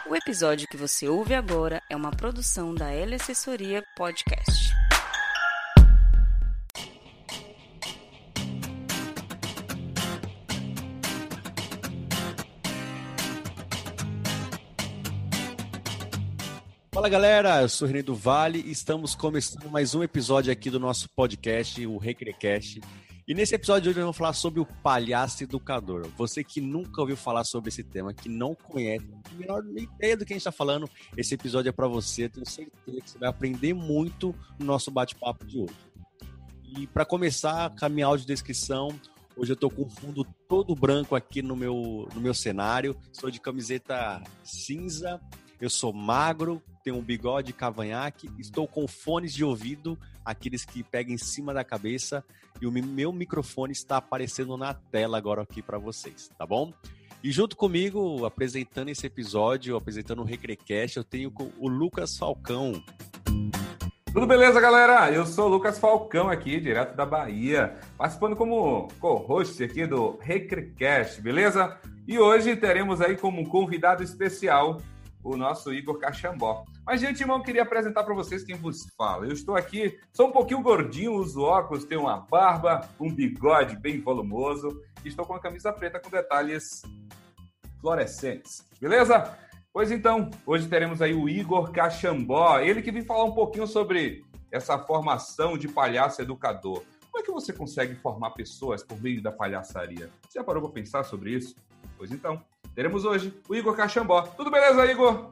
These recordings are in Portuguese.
O episódio que você ouve agora é uma produção da L Assessoria Podcast. Fala galera, eu sou o René do Vale e estamos começando mais um episódio aqui do nosso podcast, o Recrecast. E nesse episódio de hoje nós vamos falar sobre o palhaço educador. Você que nunca ouviu falar sobre esse tema, que não conhece, não tem a menor ideia do que a gente está falando, esse episódio é para você. Eu tenho certeza que você vai aprender muito no nosso bate-papo de hoje. E para começar com a minha audiodescrição, hoje eu estou com o fundo todo branco aqui no meu cenário. Estou de camiseta cinza, eu sou magro, tenho um bigode cavanhaque, estou com fones de ouvido, aqueles que pegam em cima da cabeça, e o meu microfone está aparecendo na tela agora aqui para vocês, tá bom? E junto comigo, apresentando esse episódio, apresentando o Recrecast, eu tenho o Lucas Falcão. Tudo beleza, galera? Eu sou o Lucas Falcão aqui, direto da Bahia, participando como co-host aqui do Recrecast, beleza? E hoje teremos aí como convidado especial o nosso Igor Cachambó. Mas, de antemão, eu queria apresentar para vocês quem vos fala. Eu estou aqui, sou um pouquinho gordinho, uso óculos, tenho uma barba, um bigode bem volumoso e estou com a camisa preta com detalhes fluorescentes. Beleza? Pois então, hoje teremos aí o Igor Cachambó, ele que vem falar um pouquinho sobre essa formação de palhaço educador. Como é que você consegue formar pessoas por meio da palhaçaria? Você já parou para pensar sobre isso? Pois então, teremos hoje o Igor Cachambó. Tudo beleza, Igor?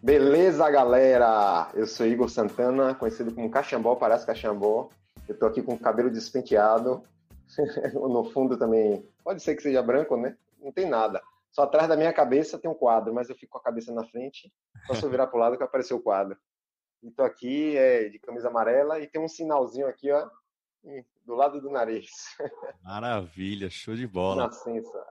Beleza, galera? Eu sou Igor Santana, conhecido como Cachambó, Palhaço Cachambó. Eu tô aqui com o cabelo despenteado. No fundo também, pode ser que seja branco, né? Não tem nada. Só atrás da minha cabeça tem um quadro, mas eu fico com a cabeça na frente. Só se eu virar pro lado que apareceu o quadro. E tô aqui de camisa amarela e tem um sinalzinho aqui, ó, do lado do nariz. Maravilha, show de bola. Nascença.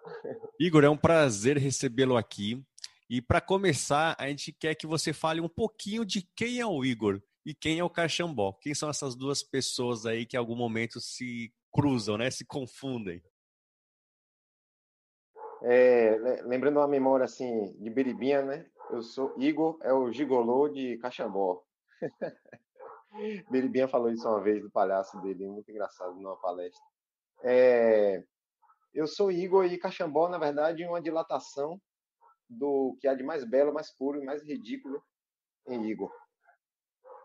Igor, é um prazer recebê-lo aqui. E para começar, a gente quer que você fale um pouquinho de quem é o Igor e quem é o Cachambó. Quem são essas duas pessoas aí que em algum momento se cruzam, né? Se confundem. Lembrando uma memória assim de Biribinha, né? Eu sou Igor, é o gigolô de Cachambó. Biribinha falou isso uma vez do palhaço dele, muito engraçado numa palestra. Eu sou Igor e Cachambó, na verdade, é uma dilatação do que há de mais belo, mais puro e mais ridículo em Igor.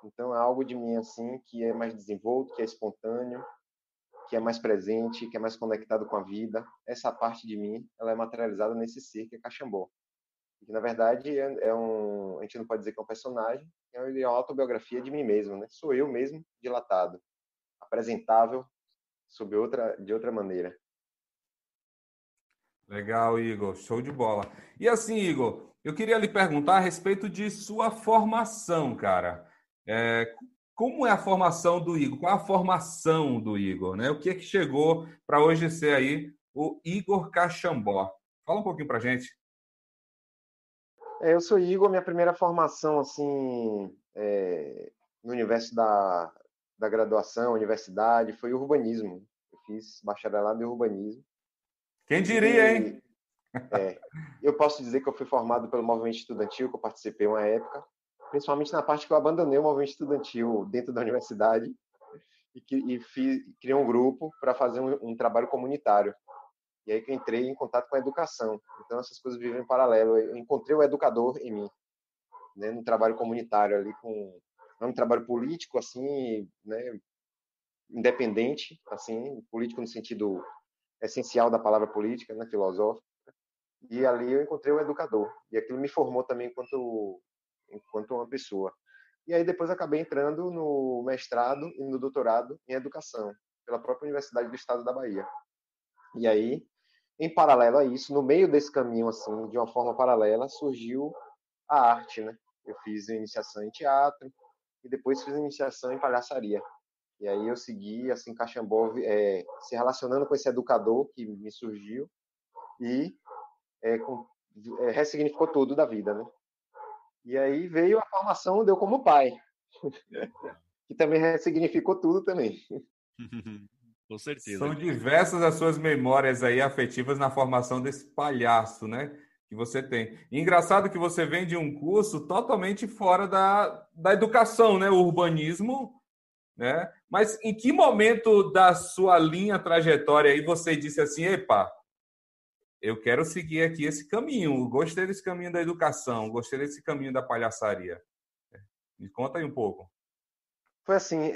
Então é algo de mim assim que é mais desenvolto, que é espontâneo, que é mais presente, que é mais conectado com a vida. Essa parte de mim, ela é materializada nesse ser que é Cachambó. Que na verdade a gente não pode dizer que é um personagem, é uma autobiografia de mim mesmo, né? Sou eu mesmo dilatado, apresentável de outra maneira. Legal, Igor. Show de bola. E assim, Igor, eu queria lhe perguntar a respeito de sua formação, cara. Como é a formação do Igor? Qual é a formação do Igor, né? O que é que chegou para hoje ser aí o Igor Cachambó? Fala um pouquinho pra gente. Eu sou Igor, minha primeira formação assim no universo da graduação, universidade, foi urbanismo. Eu fiz bacharelado em urbanismo. Quem diria, hein? Eu posso dizer que eu fui formado pelo movimento estudantil, que eu participei uma época, principalmente na parte que eu abandonei o movimento estudantil dentro da universidade e criei um grupo para fazer um trabalho comunitário. E aí que eu entrei em contato com a educação. Então essas coisas vivem em paralelo. Eu encontrei o educador em mim, né, no trabalho comunitário ali não um trabalho político assim, né, independente, assim, político no sentido essencial da palavra política, né, filosófico. E ali eu encontrei o educador. E aquilo me formou também enquanto uma pessoa. E aí depois acabei entrando no mestrado e no doutorado em educação, pela própria Universidade do Estado da Bahia. E aí, em paralelo a isso, no meio desse caminho, assim, de uma forma paralela, surgiu a arte, né? Eu fiz iniciação em teatro e depois fiz iniciação em palhaçaria. E aí eu segui, assim, Cachambó, se relacionando com esse educador que me surgiu e ressignificou tudo da vida, né? E aí veio a formação, deu como pai, que também ressignificou tudo também. Com certeza. São diversas as suas memórias aí afetivas na formação desse palhaço, né? que você tem. E engraçado que você vem de um curso totalmente fora da educação, né? O urbanismo, né? Mas em que momento da sua linha trajetória aí você disse assim, epa, eu quero seguir aqui esse caminho, gostei desse caminho da educação, gostei desse caminho da palhaçaria. Me conta aí um pouco. Foi assim,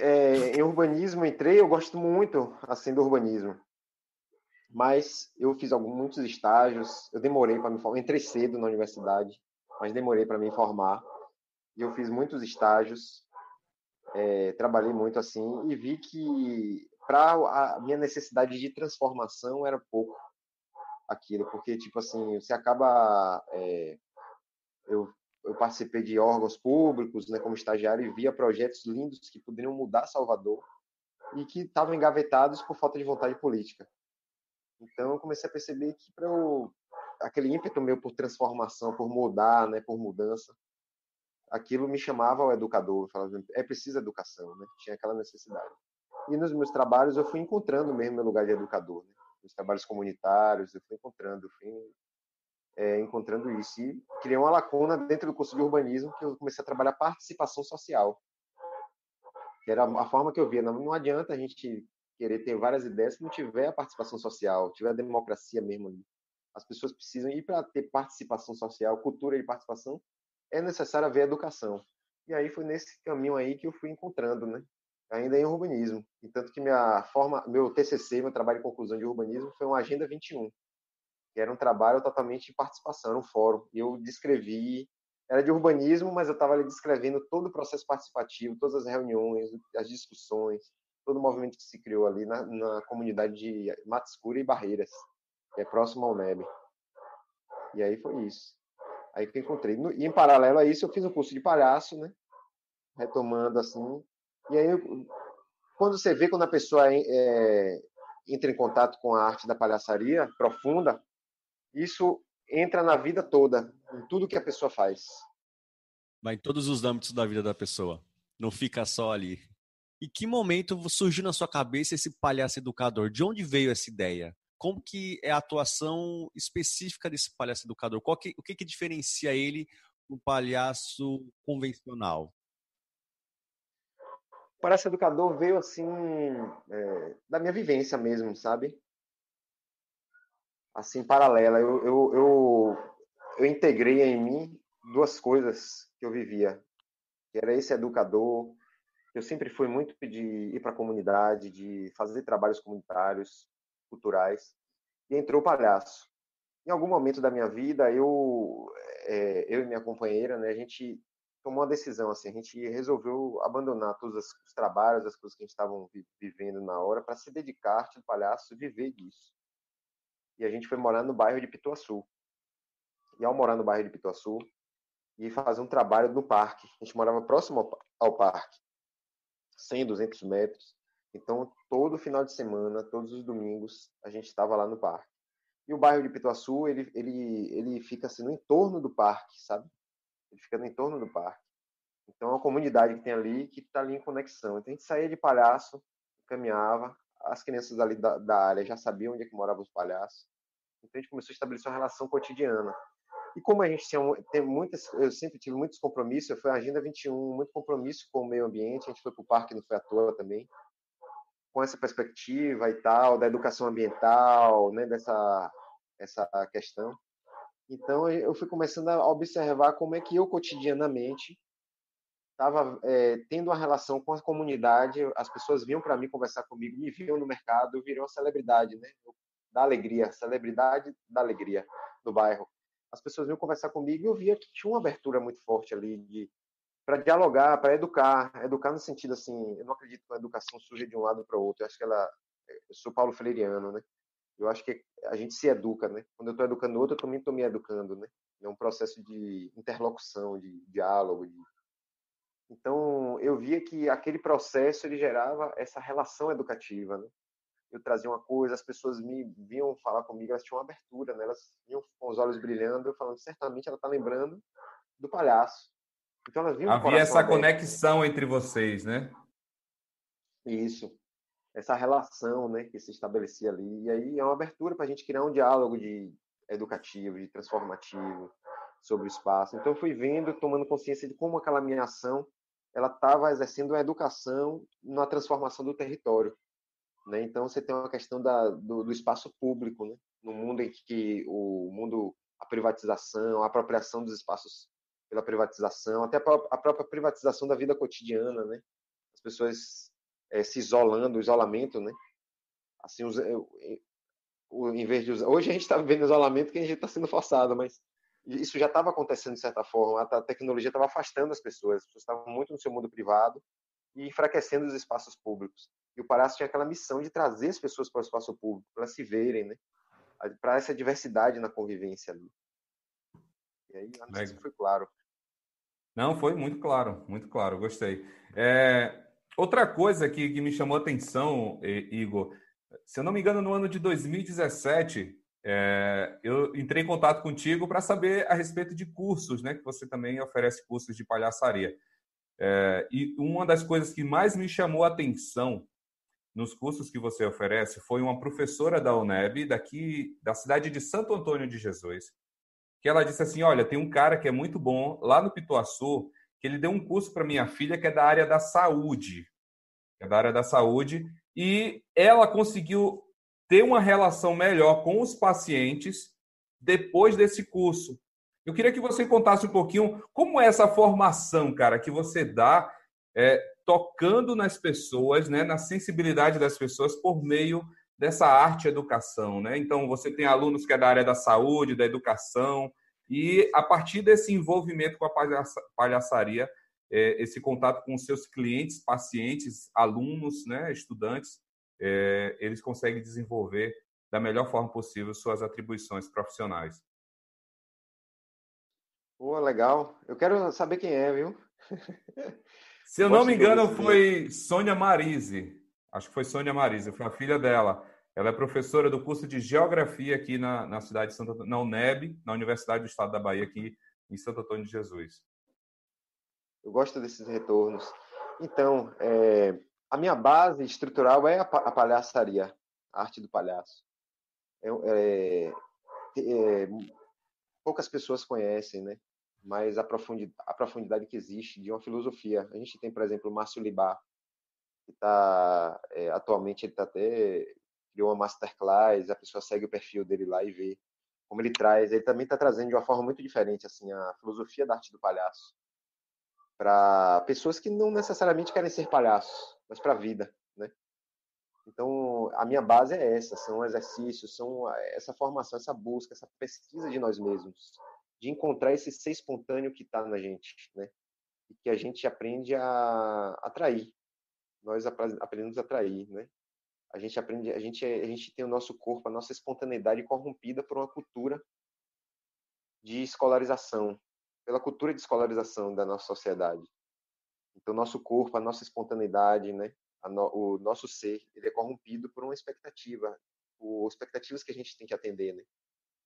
em urbanismo entrei, eu gosto muito assim do urbanismo. Mas eu fiz muitos estágios, eu demorei para me formar, entrei cedo na universidade, mas demorei para me formar. E eu fiz muitos estágios, trabalhei muito assim e vi que para a minha necessidade de transformação era pouco aquilo, porque tipo assim, você acaba eu participei de órgãos públicos, né, como estagiário e via projetos lindos que poderiam mudar Salvador e que estavam engavetados por falta de vontade política. Então eu comecei a perceber que para aquele ímpeto meu por transformação, por mudar, né, por mudança, aquilo me chamava ao educador, eu falava, é preciso educação, né? Tinha aquela necessidade. E nos meus trabalhos eu fui encontrando mesmo meu lugar de educador, né? Nos trabalhos comunitários eu fui encontrando isso e criei uma lacuna dentro do curso de urbanismo que eu comecei a trabalhar participação social, que era a forma que eu via. Não adianta a gente querer ter várias ideias se não tiver a participação social, tiver a democracia mesmo ali. As pessoas precisam ir para ter participação social, cultura de participação, é necessário haver educação. E aí foi nesse caminho aí que eu fui encontrando, né? Ainda em urbanismo. E tanto que meu TCC, meu trabalho de conclusão de urbanismo, foi uma Agenda 21, que era um trabalho totalmente de participação, era um fórum. E eu descrevi, era de urbanismo, mas eu estava ali descrevendo todo o processo participativo, todas as reuniões, as discussões, todo o movimento que se criou ali na comunidade de Mata Escura e Barreiras, que é próximo ao NEB. E aí foi isso. Aí que eu encontrei. E em paralelo a isso, eu fiz um curso de palhaço, né? Retomando assim. E aí, quando a pessoa entra em contato com a arte da palhaçaria profunda, isso entra na vida toda, em tudo que a pessoa faz. Vai em todos os âmbitos da vida da pessoa. Não fica só ali. E que momento surgiu na sua cabeça esse palhaço educador? De onde veio essa ideia? Como que é a atuação específica desse palhaço educador? O que diferencia ele do palhaço convencional? O palhaço educador veio assim da minha vivência mesmo, sabe? Assim, paralela. Eu integrei em mim duas coisas que eu vivia. Que era esse educador. Eu sempre fui muito de ir para a comunidade, de fazer trabalhos comunitários, culturais. E entrou o palhaço. Em algum momento da minha vida, eu e minha companheira, né, a gente tomou uma decisão, assim, a gente resolveu abandonar todos os trabalhos, as coisas que a gente estava vivendo na hora, para se dedicar à arte do palhaço e viver disso. E a gente foi morar no bairro de Pituaçu. E ao morar no bairro de Pituaçu, e fazer um trabalho no parque. A gente morava próximo ao parque, 100, 200 metros. Então, todo final de semana, todos os domingos, a gente estava lá no parque. E o bairro de Pituaçu, ele fica assim no entorno do parque, sabe? Ele fica no entorno do parque. Então, é uma comunidade que tem ali, que está ali em conexão. Então, a gente saía de palhaço, caminhava, as crianças ali da área já sabiam onde é que moravam os palhaços. Então, a gente começou a estabelecer uma relação cotidiana. E como a gente tem muitas, eu sempre tive muitos compromissos, foi a Agenda 21, muito compromisso com o meio ambiente, a gente foi para o parque, não foi à toa também, com essa perspectiva e tal, da educação ambiental, né, essa questão. Então, eu fui começando a observar como é que eu, cotidianamente, estava tendo uma relação com a comunidade, as pessoas vinham para mim conversar comigo, me viam no mercado, eu virei uma celebridade, né, da alegria, celebridade da alegria do bairro. As pessoas vinham conversar comigo e eu via que tinha uma abertura muito forte ali para dialogar, para educar no sentido assim, eu não acredito que a educação surja de um lado para o outro, eu acho que eu sou Paulo Freireano, né? Eu acho que a gente se educa, né? Quando eu estou educando o outro, eu também estou me educando, né? É um processo de interlocução, de diálogo. Então, eu via que aquele processo ele gerava essa relação educativa, né? Eu trazia uma coisa, as pessoas me vinham falar comigo, elas tinham uma abertura, né? Elas vinham com os olhos brilhando, eu falando, certamente ela está lembrando do palhaço. Então elas vinham com o Havia coração essa aberto. conexão entre vocês, né? Isso, essa relação, né, que se estabelecia ali. E aí é uma abertura para a gente criar um diálogo educativo, de transformativo sobre o espaço. Então, eu fui vendo, tomando consciência de como aquela minha ação ela estava exercendo a educação na transformação do território, né? Então, você tem uma questão do espaço público, né? No mundo em que a privatização, a apropriação dos espaços pela privatização, até a própria privatização da vida cotidiana, né? As pessoas se isolando, o isolamento, né? Assim, em vez de usar... Hoje a gente está vivendo isolamento que a gente está sendo forçado, mas isso já estava acontecendo de certa forma. A tecnologia estava afastando as pessoas estavam muito no seu mundo privado e enfraquecendo os espaços públicos. E o Palácio tinha aquela missão de trazer as pessoas para o espaço público, para se verem, né? Para essa diversidade na convivência ali. E aí, não sei se foi claro. Não, foi muito claro, gostei. Outra coisa que me chamou a atenção, Igor, se eu não me engano, no ano de 2017, eu entrei em contato contigo para saber a respeito de cursos, né? Que você também oferece cursos de palhaçaria. E uma das coisas que mais me chamou a atenção nos cursos que você oferece foi uma professora da UNEB, daqui da cidade de Santo Antônio de Jesus, que ela disse assim, olha, tem um cara que é muito bom lá no Pituaçu, que ele deu um curso para minha filha que é da área da saúde. E ela conseguiu ter uma relação melhor com os pacientes depois desse curso. Eu queria que você contasse um pouquinho como é essa formação, cara, que você dá tocando nas pessoas, né, na sensibilidade das pessoas por meio dessa arte educação, né? Então, você tem alunos que é da área da saúde, da educação, e a partir desse envolvimento com a palhaçaria, esse contato com os seus clientes, pacientes, alunos, né, estudantes, eles conseguem desenvolver da melhor forma possível suas atribuições profissionais. Pô, legal. Eu quero saber quem é, viu? Se eu não me engano, foi Sônia Marise. Acho que foi Sônia Marise, foi a filha dela. Ela é professora do curso de Geografia aqui na cidade de Santo Antônio, na UNEB, na Universidade do Estado da Bahia, aqui em Santo Antônio de Jesus. Eu gosto desses retornos. Então, a minha base estrutural é a palhaçaria, a arte do palhaço. Poucas pessoas conhecem, né? Mas a profundidade que existe de uma filosofia. A gente tem, por exemplo, o Márcio Libá, que está atualmente, ele está até criou uma masterclass, a pessoa segue o perfil dele lá e vê como ele traz. Ele também está trazendo de uma forma muito diferente assim a filosofia da arte do palhaço para pessoas que não necessariamente querem ser palhaços, mas para a vida, né? Então, a minha base é essa, são exercícios, são essa formação, essa busca, essa pesquisa de nós mesmos, de encontrar esse ser espontâneo que está na gente, né? E que a gente aprende a atrair. Nós aprendemos a atrair, né? A gente tem o nosso corpo, a nossa espontaneidade corrompida por uma cultura de escolarização, pela cultura de escolarização da nossa sociedade. Então, nosso corpo, a nossa espontaneidade, né? O nosso ser, ele é corrompido por uma expectativa, por expectativas que a gente tem que atender, né?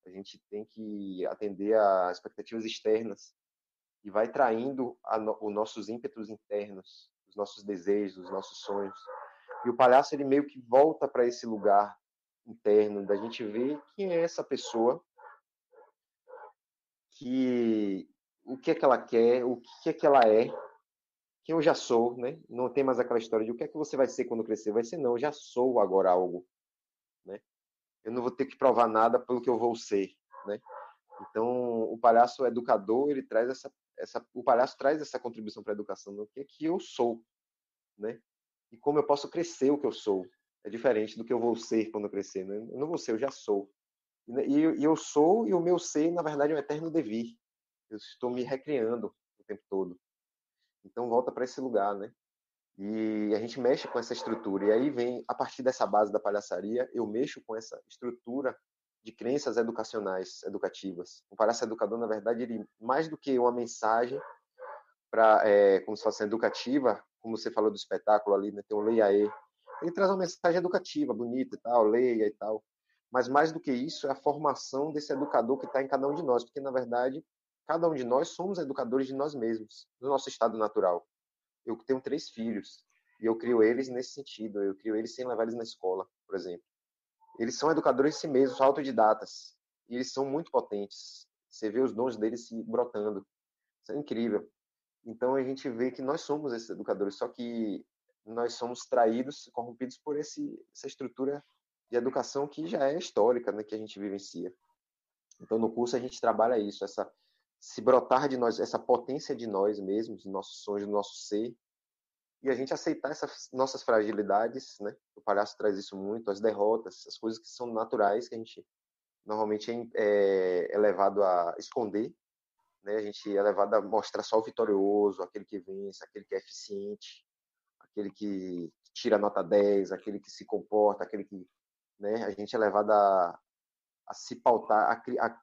A gente tem que atender a expectativas externas e vai traindo os nossos ímpetos internos, os nossos desejos, os nossos sonhos. E o palhaço, ele meio que volta para esse lugar interno, da gente ver quem é essa pessoa, o que é que ela quer, o que é que ela é, quem eu já sou, né? Não tem mais aquela história de o que é que você vai ser quando crescer. Vai ser, não, eu já sou agora algo, né? Eu não vou ter que provar nada pelo que eu vou ser, né? Então, o palhaço educador, ele traz o palhaço traz essa contribuição para a educação, no que é que eu sou, né? E como eu posso crescer o que eu sou. É diferente do que eu vou ser quando eu crescer, né? Eu não vou ser, eu já sou. E eu sou, e o meu ser, na verdade, é um eterno devir. Eu estou me recriando o tempo todo. Então, volta para esse lugar, né? E a gente mexe com essa estrutura. E aí vem, a partir dessa base da palhaçaria, eu mexo com essa estrutura de crenças educativas. O palhaço educador, na verdade, ele, mais do que uma mensagem como se fosse educativa, como você falou do espetáculo ali, né? Tem um Leia aí. Ele traz uma mensagem educativa, bonita e tal, leia e tal. Mas mais do que isso, é a formação desse educador que está em cada um de nós. Porque, na verdade, cada um de nós somos educadores de nós mesmos, do nosso estado natural. Eu tenho 3 filhos e eu crio eles nesse sentido. Eu crio eles sem levar eles na escola, por exemplo. Eles são educadores de si mesmos, autodidatas. e eles são muito potentes. Você vê os dons deles se brotando. Isso é incrível. Então a gente vê que nós somos esses educadores, só que nós somos traídos, corrompidos por essa estrutura de educação que já é histórica, né, que a gente vivencia. Então no curso a gente trabalha isso, se brotar de nós, essa potência de nós mesmos, dos nossos sonhos, do nosso ser, e a gente aceitar essas nossas fragilidades, né? O palhaço traz isso muito, as derrotas, as coisas que são naturais, que a gente normalmente é levado a esconder, né? A gente é levado a mostrar só o vitorioso, aquele que vence, aquele que é eficiente, aquele que tira nota 10, aquele que se comporta, aquele que, né? A gente é levado a se pautar, a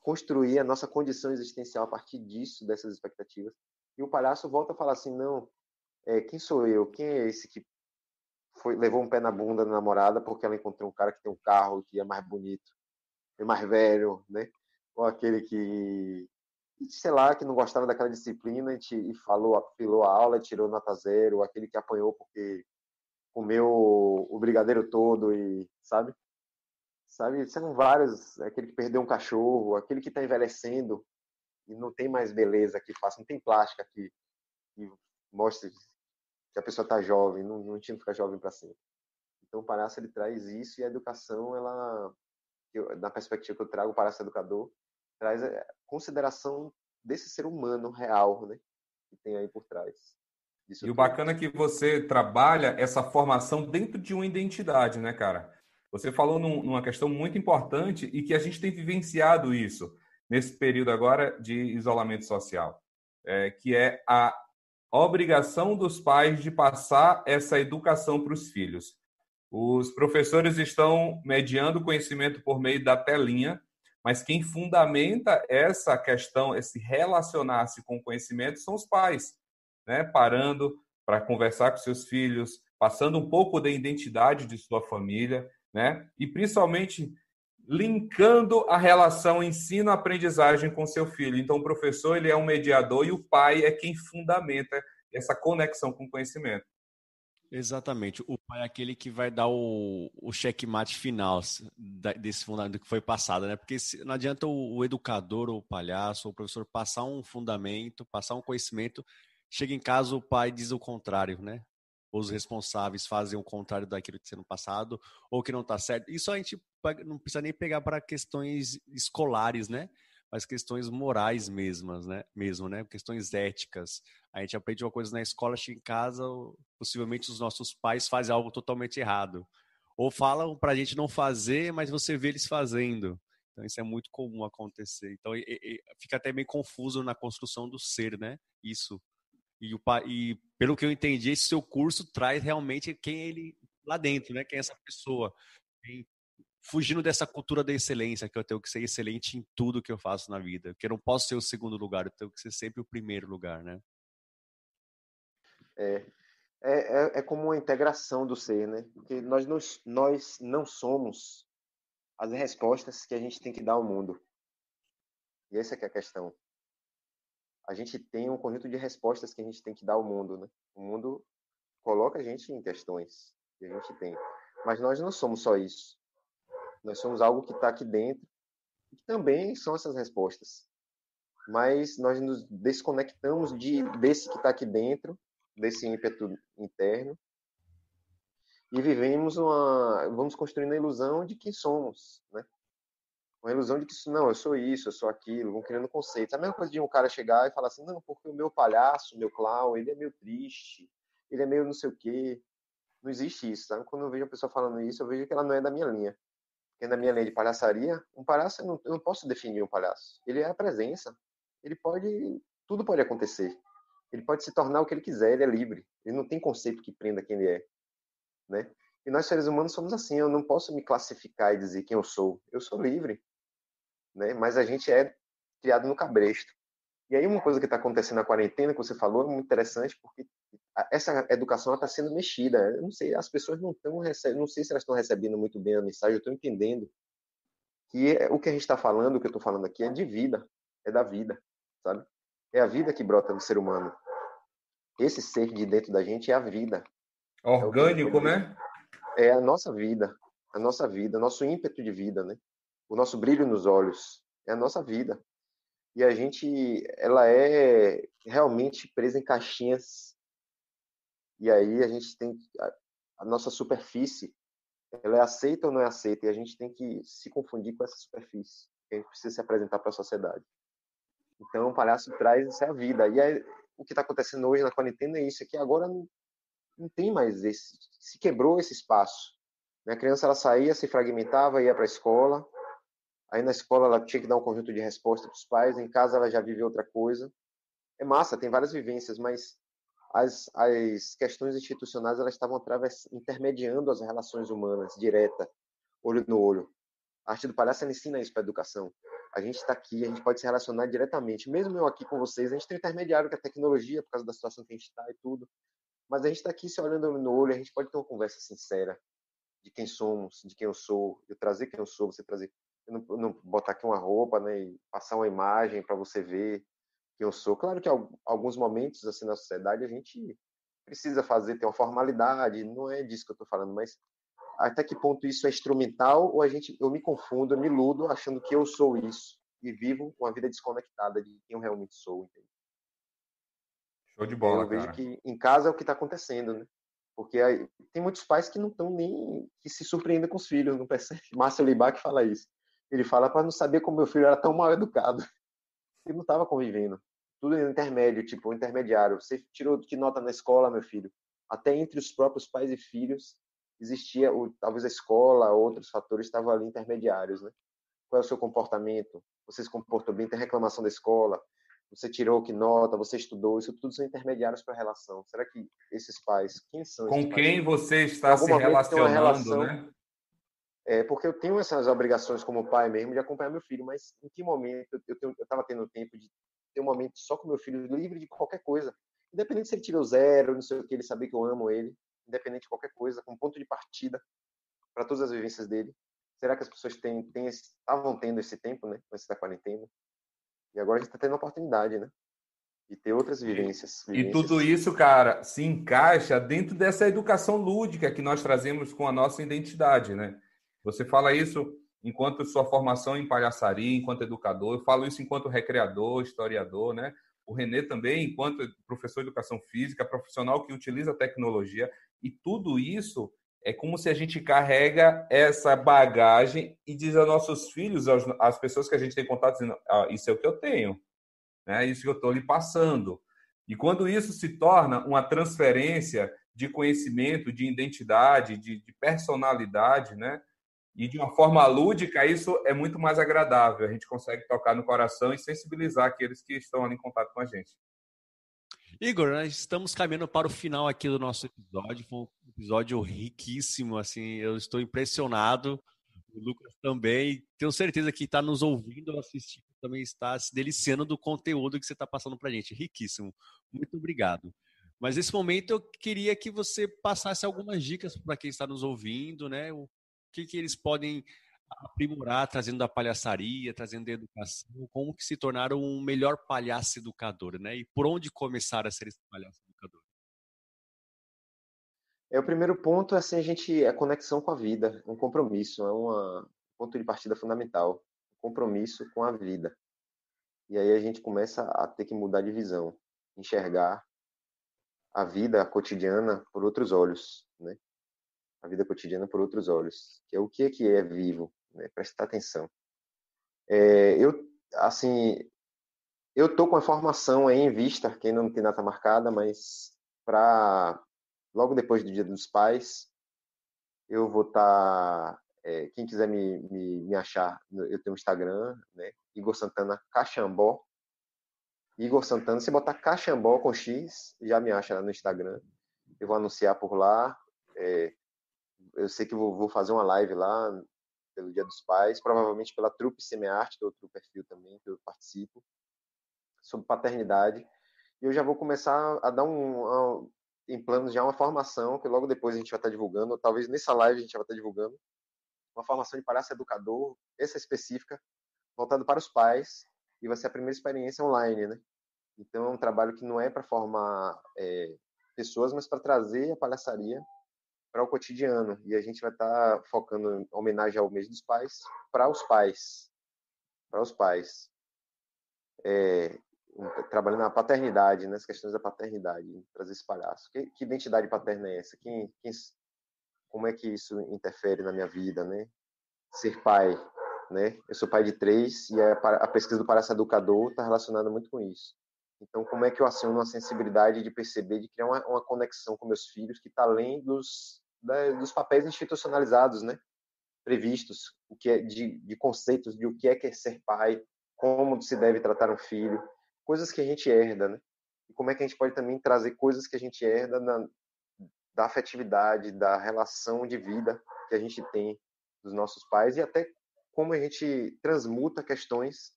construir a nossa condição existencial a partir disso, dessas expectativas. E o palhaço volta a falar assim, não, quem sou eu? Quem é esse que levou um pé na bunda da namorada porque ela encontrou um cara que tem um carro que é mais bonito, é mais velho, né? Ou aquele que, sei lá, que não gostava daquela disciplina e apelou a aula e tirou nota 0, ou aquele que apanhou porque comeu o brigadeiro todo e, sabe? São vários, aquele que perdeu um cachorro, aquele que está envelhecendo e não tem mais beleza que faça, não tem plástica que mostre que a pessoa está jovem, não tinha que ficar jovem para sempre. Então o palhaço ele traz isso, e a educação, na perspectiva que eu trago, o palhaço educador traz a consideração desse ser humano real, né, que tem aí por trás. E o bacana é que você trabalha essa formação dentro de uma identidade, né, cara? Você falou numa questão muito importante e que a gente tem vivenciado isso nesse período agora de isolamento social, que é a obrigação dos pais de passar essa educação para os filhos. Os professores estão mediando o conhecimento por meio da telinha, mas quem fundamenta essa questão, esse relacionar-se com o conhecimento, são os pais, né? Parando para conversar com seus filhos, passando um pouco da identidade de sua família, né? E principalmente linkando a relação ensino-aprendizagem com seu filho. Então, o professor ele é um mediador e o pai é quem fundamenta essa conexão com o conhecimento. Exatamente. O pai é aquele que vai dar o checkmate final desse fundamento que foi passado, né? Porque não adianta o educador, ou o palhaço, ou o professor passar um fundamento, passar um conhecimento, chega em casa o pai diz o contrário, né? Os responsáveis fazem o contrário daquilo que sendo passado, ou que não está certo. Isso a gente não precisa nem pegar para questões escolares, né? Mas questões morais mesmo, né? Questões éticas. A gente aprende uma coisa na escola, chega em casa, possivelmente os nossos pais fazem algo totalmente errado. Ou falam para a gente não fazer, mas você vê eles fazendo. Então isso é muito comum acontecer. Então fica até meio confuso na construção do ser, né? Isso. E pelo que eu entendi, esse seu curso traz realmente quem é ele lá dentro, né? Quem é essa pessoa. Fugindo dessa cultura da excelência, que eu tenho que ser excelente em tudo que eu faço na vida. Que eu não posso ser o segundo lugar, eu tenho que ser sempre o primeiro lugar, né? É como uma integração do ser, né? Porque nós não somos as respostas que a gente tem que dar ao mundo. E essa é que é a questão. A gente tem um conjunto de respostas que a gente tem que dar ao mundo, né? O mundo coloca a gente em questões que a gente tem. Mas nós não somos só isso. Nós somos algo que está aqui dentro, e que também são essas respostas. Mas nós nos desconectamos desse que está aqui dentro, desse ímpeto interno, e vamos construindo a ilusão de quem somos, né? Uma ilusão de que não, eu sou isso, eu sou aquilo, vão criando conceitos. A mesma coisa de um cara chegar e falar assim, não, porque o meu palhaço, o meu clown, ele é meio triste, ele é meio não sei o quê. Não existe isso, sabe? Quando eu vejo a pessoa falando isso, eu vejo que ela não é da minha linha. Porque na minha linha de palhaçaria, um palhaço, eu não posso definir um palhaço. Ele é a presença. Tudo pode acontecer. Ele pode se tornar o que ele quiser, ele é livre. Ele não tem conceito que prenda quem ele é, né? E nós seres humanos somos assim, eu não posso me classificar e dizer quem eu sou livre, né? Mas a gente é criado no cabresto. E aí uma coisa que está acontecendo na quarentena, que você falou, é muito interessante, porque essa educação está sendo mexida. Eu não sei, as pessoas não estão recebendo, não sei se elas estão recebendo muito bem a mensagem, eu estou entendendo que o que a gente está falando, o que eu estou falando aqui é de vida, é da vida, sabe? É a vida que brota no ser humano. Esse ser de dentro da gente é a vida. Orgânico, né? É a nossa vida, nosso ímpeto de vida, né? o nosso brilho nos olhos, é a nossa vida. E a gente, ela é realmente presa em caixinhas. E aí a gente tem a nossa superfície, ela é aceita ou não é aceita? E a gente tem que se confundir com essa superfície. A gente precisa se apresentar para a sociedade. Então, o palhaço traz essa vida. E aí, o que está acontecendo hoje na quarentena é isso, é que agora não tem mais esse, se quebrou esse espaço. A criança, ela saía, se fragmentava, ia para a escola, aí na escola ela tinha que dar um conjunto de resposta para os pais, em casa ela já vive outra coisa. É massa, tem várias vivências, mas as questões institucionais, elas estavam intermediando as relações humanas, direta, olho no olho. A arte do palhaço, ela ensina isso para a educação. A gente está aqui, a gente pode se relacionar diretamente. Mesmo eu aqui com vocês, a gente tem um intermediário que é a tecnologia, por causa da situação que a gente está e tudo. Mas a gente está aqui se olhando no olho, a gente pode ter uma conversa sincera de quem somos, de quem eu sou, eu trazer quem eu sou, você trazer, eu não botar aqui uma roupa, né, e passar uma imagem para você ver quem eu sou. Claro que alguns momentos assim na sociedade a gente precisa fazer, ter uma formalidade, não é disso que eu estou falando, mas até que ponto isso é instrumental ou eu me confundo, eu me iludo achando que eu sou isso e vivo uma vida desconectada de quem eu realmente sou, entende? Show de E aí bola, eu vejo cara. que em casa é o que está acontecendo, né? Porque aí, tem muitos pais que não estão nem, que se surpreendem com os filhos, não percebe? Márcio Libach fala isso. Ele fala para não saber como meu filho era tão mal educado. Ele não estava convivendo. Tudo é intermédio, tipo, intermediário. Você tirou que nota na escola, meu filho? Até entre os próprios pais e filhos existia, talvez a escola, outros fatores estavam ali intermediários, né? Qual é o seu comportamento? Você se comportou bem? Tem reclamação da escola? Você tirou que nota? Você estudou? Isso tudo são intermediários para a relação. Será que esses pais, quem são esses Com pais? quem você Em está algum se momento tem uma relacionando, relação, né? porque eu tenho essas obrigações como pai mesmo de acompanhar meu filho, mas em que momento eu estava tendo tempo de ter um momento só com meu filho, livre de qualquer coisa, independente se ele tirou zero, não sei o que, ele saber que eu amo ele, independente de qualquer coisa, com ponto de partida para todas as vivências dele. Será que as pessoas estavam tendo esse tempo, né, antes da quarentena? E agora a gente está tendo a oportunidade, né, de ter outras vivências, E tudo vivências. isso, cara, se encaixa dentro dessa educação lúdica que nós trazemos com a nossa identidade, né? Você fala isso enquanto sua formação em palhaçaria, enquanto educador, eu falo isso enquanto recreador, historiador, né? O Renê também, enquanto professor de educação física, profissional que utiliza a tecnologia, e tudo isso é como se a gente carrega essa bagagem e diz aos nossos filhos, às pessoas que a gente tem contato, dizendo, ah, isso é o que eu tenho, né? Isso que eu estou lhe passando. E quando isso se torna uma transferência de conhecimento, de identidade, de personalidade, né? E de uma forma lúdica, isso é muito mais agradável. A gente consegue tocar no coração e sensibilizar aqueles que estão ali em contato com a gente. Igor, nós estamos caminhando para o final aqui do nosso episódio. Foi um episódio riquíssimo, assim, eu estou impressionado. O Lucas também. Tenho certeza que está nos ouvindo ou assistindo também está se deliciando do conteúdo que você está passando para a gente. Riquíssimo. Muito obrigado. Mas nesse momento eu queria que você passasse algumas dicas para quem está nos ouvindo, né? O que eles podem aprimorar, trazendo da palhaçaria, trazendo da educação, como que se tornar um melhor palhaço educador, né? E por onde começar a ser esse palhaço educador? O primeiro ponto é assim, a conexão com a vida, um compromisso, um ponto de partida fundamental, um compromisso com a vida. E aí a gente começa a ter que mudar de visão, enxergar a vida cotidiana por outros olhos, né? A vida cotidiana por outros olhos, que é o que é vivo, né? Prestar atenção. Assim, eu tô com a formação aí em vista, que ainda não tem data marcada, mas para logo depois do Dia dos Pais, eu vou estar. Quem quiser me achar, eu tenho um Instagram, né? Igor Santana Caxambó. Igor Santana, se botar Caxambó com X, já me acha no Instagram. Eu vou anunciar por lá. Eu sei que vou fazer uma live lá pelo Dia dos Pais, provavelmente pela Trupe Semearte, que é outro perfil também que eu participo, sobre paternidade. E eu já vou começar a dar em planos já uma formação, que logo depois a gente vai estar divulgando, ou talvez nessa live a gente vai estar divulgando, uma formação de palhaço educador, essa específica, voltada para os pais, e vai ser a primeira experiência online, né? Então é um trabalho que não é para formar pessoas, mas para trazer a palhaçaria para o cotidiano. E a gente vai estar focando em homenagem ao mês dos pais para os pais. Para os pais. Trabalhando na paternidade, nas questões da paternidade, trazer esse palhaço. Que identidade paterna é essa? Como é que isso interfere na minha vida, né? Ser pai, né? Eu sou pai de 3 e a pesquisa do palhaço educador está relacionada muito com isso. Então, como é que eu aciono uma sensibilidade de perceber, de criar uma conexão com meus filhos que está além dos papéis institucionalizados, né? Previstos, o que é de conceitos de o que é ser pai, como se deve tratar um filho, coisas que a gente herda, né? E como é que a gente pode também trazer coisas que a gente herda da afetividade, da relação de vida que a gente tem dos nossos pais e até como a gente transmuta questões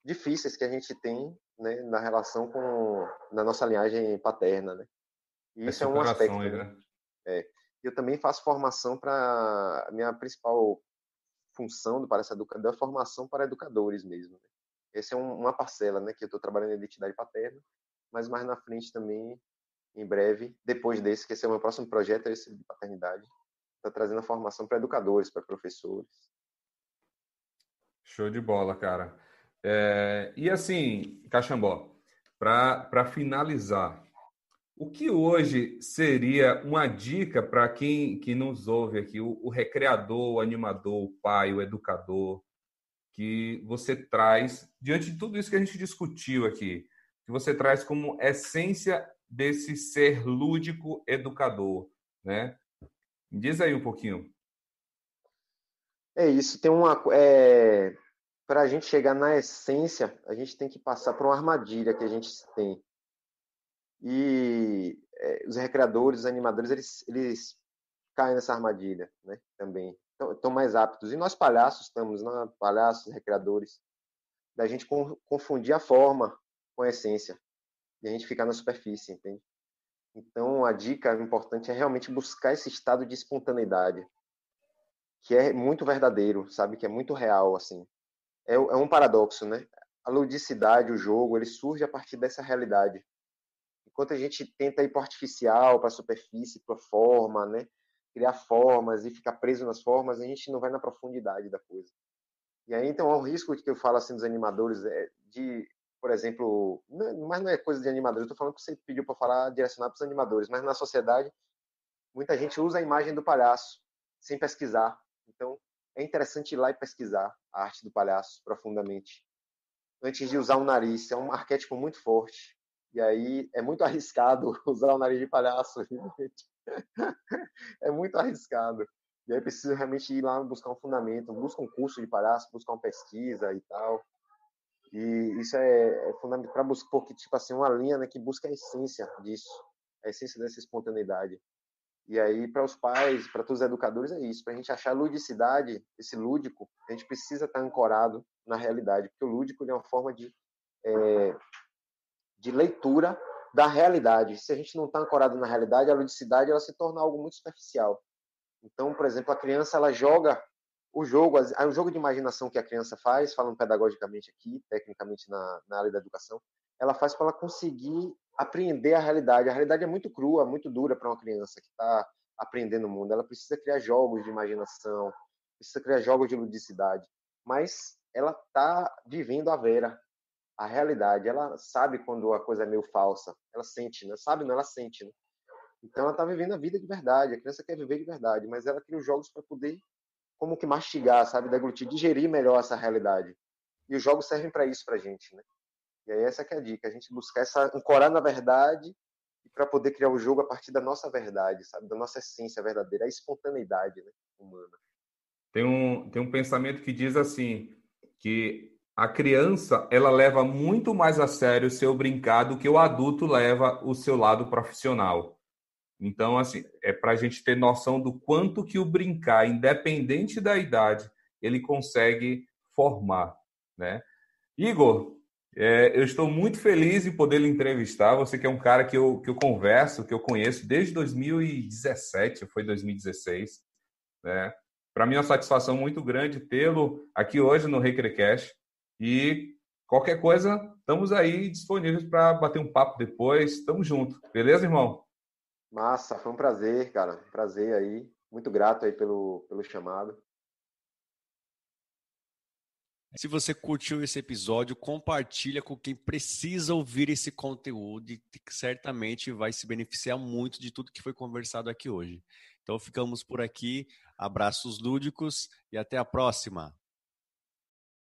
difíceis que a gente tem, né, na relação na nossa linhagem paterna, né? E isso é um aspecto, né? Eu também faço formação para minha principal função do Palhaço Educador é a formação para educadores mesmo. Né? Essa é uma parcela, né, que eu estou trabalhando em identidade paterna, mas mais na frente também, em breve, depois desse, que esse é o meu próximo projeto, esse de paternidade, está trazendo a formação para educadores, para professores. Show de bola, cara. E assim, Caxambó, para finalizar, o que hoje seria uma dica para quem que nos ouve aqui, o recreador, o animador, o pai, o educador, que você traz, diante de tudo isso que a gente discutiu aqui, que você traz como essência desse ser lúdico educador, né? Me diz aí um pouquinho. É isso, para a gente chegar na essência, a gente tem que passar por uma armadilha que a gente tem. E os recreadores, os animadores, eles caem nessa armadilha, né? Também. Estão mais aptos. E nós palhaços estamos, né? Palhaços, recreadores, da gente confundir a forma com a essência. E a gente ficar na superfície, entende? Então, a dica importante é realmente buscar esse estado de espontaneidade, que é muito verdadeiro, sabe? Que é muito real, assim. É um paradoxo, né? A ludicidade, o jogo, ele surge a partir dessa realidade. Enquanto a gente tenta ir para o artificial, para a superfície, para a forma, né? Criar formas e ficar preso nas formas, a gente não vai na profundidade da coisa. E aí, então, o risco que eu falo assim dos animadores por exemplo, mas não é coisa de animadores, eu estou falando que você pediu para falar direcionado para os animadores, mas na sociedade, muita gente usa a imagem do palhaço sem pesquisar. Então, é interessante ir lá e pesquisar a arte do palhaço profundamente. Antes de usar o nariz, é um arquétipo muito forte. E aí é muito arriscado usar o nariz de palhaço. É muito arriscado. E aí precisa realmente ir lá buscar um fundamento, busca um curso de palhaço, buscar uma pesquisa e tal. E isso é fundamental para buscar, porque, tipo assim, uma linha, né, que busca a essência disso, a essência dessa espontaneidade. E aí, para os pais, para todos os educadores, é isso. Para a gente achar ludicidade, esse lúdico, a gente precisa estar ancorado na realidade, porque o lúdico é uma forma de leitura da realidade. Se a gente não está ancorado na realidade, a ludicidade ela se torna algo muito superficial. Então, por exemplo, a criança ela joga o jogo de imaginação que a criança faz, falando pedagogicamente aqui, tecnicamente na área da educação, ela faz para ela conseguir apreender a realidade. A realidade é muito crua, muito dura para uma criança que está aprendendo o mundo. Ela precisa criar jogos de imaginação, precisa criar jogos de ludicidade, mas ela está vivendo a vera, a realidade. Ela sabe quando a coisa é meio falsa, ela sente, né? Sabe, não, ela sente, né? Então ela está vivendo a vida de verdade. A criança quer viver de verdade, mas ela cria os jogos para poder como que mastigar, sabe, deglutir, digerir melhor essa realidade. E os jogos servem para isso pra gente, né? E aí essa que é a dica, a gente buscar ancorar na verdade e para poder criar o jogo a partir da nossa verdade, sabe, da nossa essência verdadeira, a espontaneidade, né, humana. Tem um pensamento que diz assim, que a criança, ela leva muito mais a sério o seu brincar do que o adulto leva o seu lado profissional. Então, assim, é para a gente ter noção do quanto que o brincar, independente da idade, ele consegue formar, né? Igor, eu estou muito feliz em poder lhe entrevistar. Você que é um cara que eu converso, que eu conheço desde 2017, foi 2016, né? Para mim é uma satisfação muito grande tê-lo aqui hoje no Recrecast. E qualquer coisa, estamos aí disponíveis para bater um papo depois. Tamo junto. Beleza, irmão? Massa, foi um prazer, cara. Prazer aí. Muito grato aí pelo chamado. Se você curtiu esse episódio, compartilha com quem precisa ouvir esse conteúdo e que certamente vai se beneficiar muito de tudo que foi conversado aqui hoje. Então ficamos por aqui, abraços lúdicos e até a próxima.